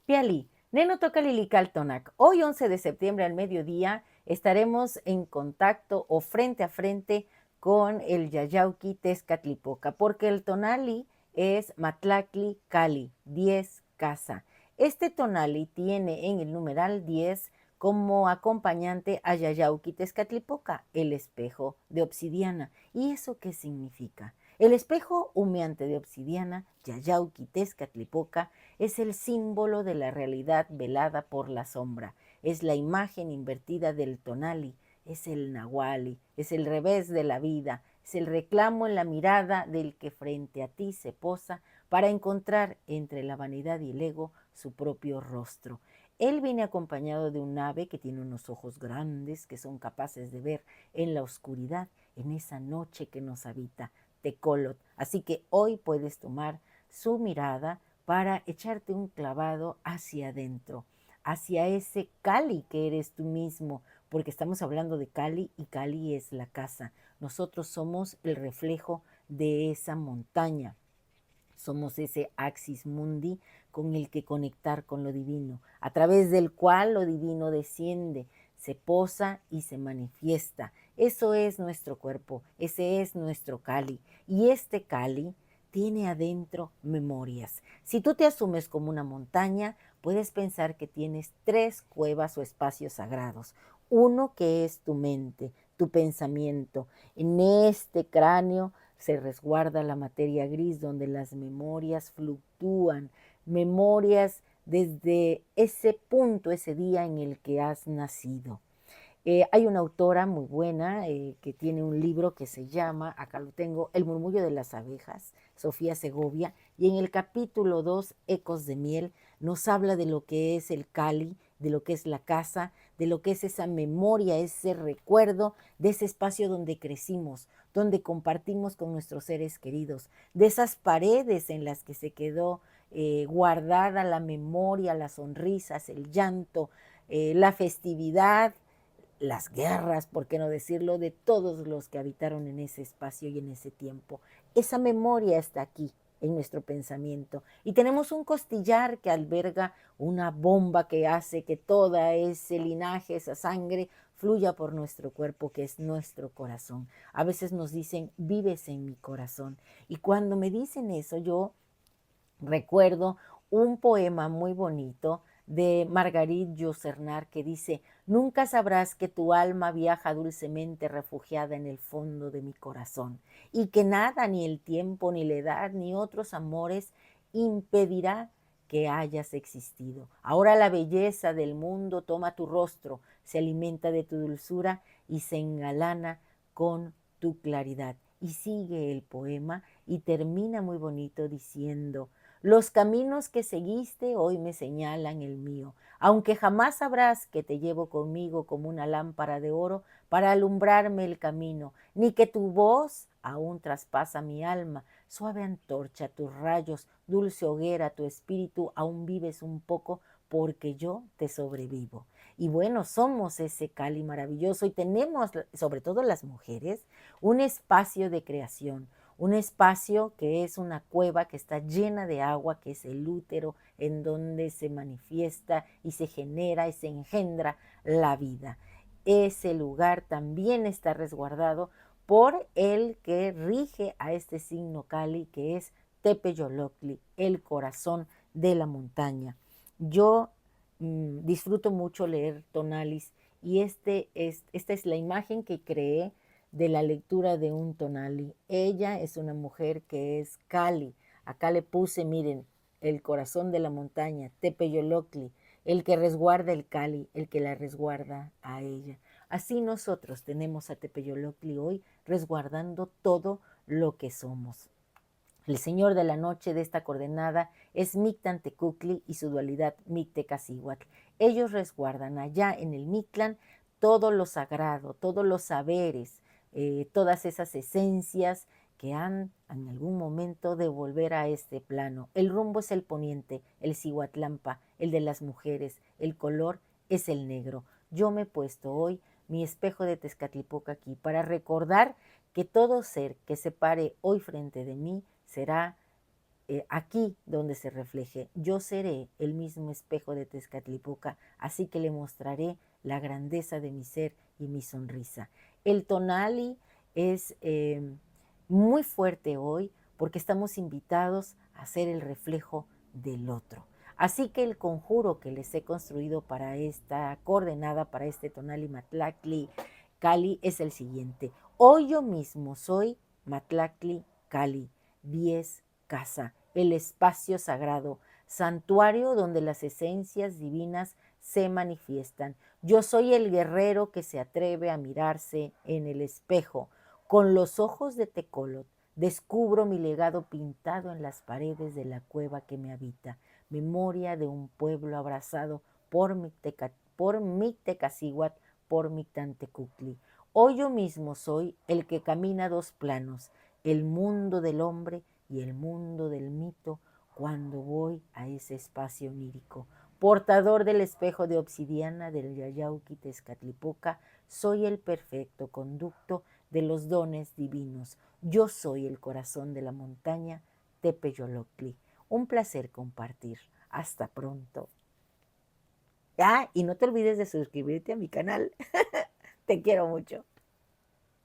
Piali, Neno toca Lilical Hoy, 11 de septiembre al mediodía, estaremos en contacto o frente a frente con el Yayauqui Tezcatlipoca, porque el tonali es Matlacli Cali, 10 casa. Este tonali tiene en el numeral 10 como acompañante a Yayauqui Tezcatlipoca, el espejo de obsidiana. ¿Y eso qué significa? El espejo humeante de obsidiana, Yayauqui Tezcatlipoca, es el símbolo de la realidad velada por la sombra, es la imagen invertida del tonali, es el nahuali, es el revés de la vida, es el reclamo en la mirada del que frente a ti se posa para encontrar entre la vanidad y el ego su propio rostro. Él viene acompañado de un ave que tiene unos ojos grandes que son capaces de ver en la oscuridad, en esa noche que nos habita, Tecolot. Así que hoy puedes tomar su mirada para echarte un clavado hacia adentro, hacia ese Cali que eres tú mismo, porque estamos hablando de Cali y Cali es la casa. Nosotros somos el reflejo de esa montaña. Somos ese axis mundi con el que conectar con lo divino, a través del cual lo divino desciende, se posa y se manifiesta. Eso es nuestro cuerpo, ese es nuestro Cali. Y este Cali tiene adentro memorias. Si tú te asumes como una montaña, puedes pensar que tienes tres cuevas o espacios sagrados. Uno que es tu mente, tu pensamiento. En este cráneo se resguarda la materia gris donde las memorias fluctúan, memorias desde ese punto, ese día en el que has nacido. Hay una autora muy buena que tiene un libro que se llama, acá lo tengo, El murmullo de las abejas, Sofía Segovia, y en el capítulo 2, Ecos de miel, nos habla de lo que es el Cali, de lo que es la casa, de lo que es esa memoria, ese recuerdo de ese espacio donde crecimos, donde compartimos con nuestros seres queridos, de esas paredes en las que se quedó guardada la memoria, las sonrisas, el llanto, la festividad, las guerras, por qué no decirlo, de todos los que habitaron en ese espacio y en ese tiempo. Esa memoria está aquí en nuestro pensamiento y tenemos un costillar que alberga una bomba que hace que todo ese linaje, esa sangre, fluya por nuestro cuerpo, que es nuestro corazón. A veces nos dicen, vives en mi corazón. Y cuando me dicen eso, yo recuerdo un poema muy bonito de Margarit Yourcenar que dice: nunca sabrás que tu alma viaja dulcemente refugiada en el fondo de mi corazón, y que nada, ni el tiempo, ni la edad, ni otros amores impedirá que hayas existido. Ahora la belleza del mundo toma tu rostro, se alimenta de tu dulzura y se engalana con tu claridad. Y sigue el poema y termina muy bonito diciendo: los caminos que seguiste hoy me señalan el mío, aunque jamás sabrás que te llevo conmigo como una lámpara de oro para alumbrarme el camino, ni que tu voz aún traspasa mi alma, suave antorcha tus rayos, dulce hoguera tu espíritu, aún vives un poco porque yo te sobrevivo. Y bueno, somos ese Cali maravilloso y tenemos, sobre todo las mujeres, un espacio de creación, un espacio que es una cueva que está llena de agua, que es el útero, en donde se manifiesta y se genera y se engendra la vida. Ese lugar también está resguardado por el que rige a este signo Cali, que es Tepeyolocli, el corazón de la montaña. Yo disfruto mucho leer Tonalis y esta es la imagen que creé de la lectura de un tonali. Ella es una mujer que es Cali. Acá le puse, miren, el corazón de la montaña, Tepeyolocli, el que resguarda el Cali, el que la resguarda a ella. Así nosotros tenemos a Tepeyolocli hoy resguardando todo lo que somos. El señor de la noche de esta coordenada es Mictlantecuhtli y su dualidad Mictecacihuatl. Ellos resguardan allá en el Mictlán todo lo sagrado, todos los saberes, todas esas esencias que han en algún momento de volver a este plano. El rumbo es el poniente, el Cihuatlampa, el de las mujeres, el color es el negro. Yo me he puesto hoy mi espejo de Tezcatlipoca aquí para recordar que todo ser que se pare hoy frente de mí será aquí donde se refleje. Yo seré el mismo espejo de Tezcatlipoca, así que le mostraré la grandeza de mi ser y mi sonrisa. El tonali es muy fuerte hoy porque estamos invitados a ser el reflejo del otro. Así que el conjuro que les he construido para esta coordenada, para este tonali Matlactli Cali, es el siguiente. Hoy yo mismo soy Matlactli Cali, 10 casa, el espacio sagrado, santuario donde las esencias divinas se manifiestan. Yo soy el guerrero que se atreve a mirarse en el espejo. Con los ojos de Tecolot descubro mi legado pintado en las paredes de la cueva que me habita, memoria de un pueblo abrazado por Mictecacihuatl, por Mictantecuhtli. Hoy yo mismo soy el que camina dos planos, el mundo del hombre y el mundo del mito, cuando voy a ese espacio onírico. Portador del espejo de obsidiana del Yayauqui Tezcatlipoca, soy el perfecto conducto de los dones divinos. Yo soy el corazón de la montaña Tepeyoloctli. Un placer compartir. Hasta pronto. Ah, y no te olvides de suscribirte a mi canal. Te quiero mucho.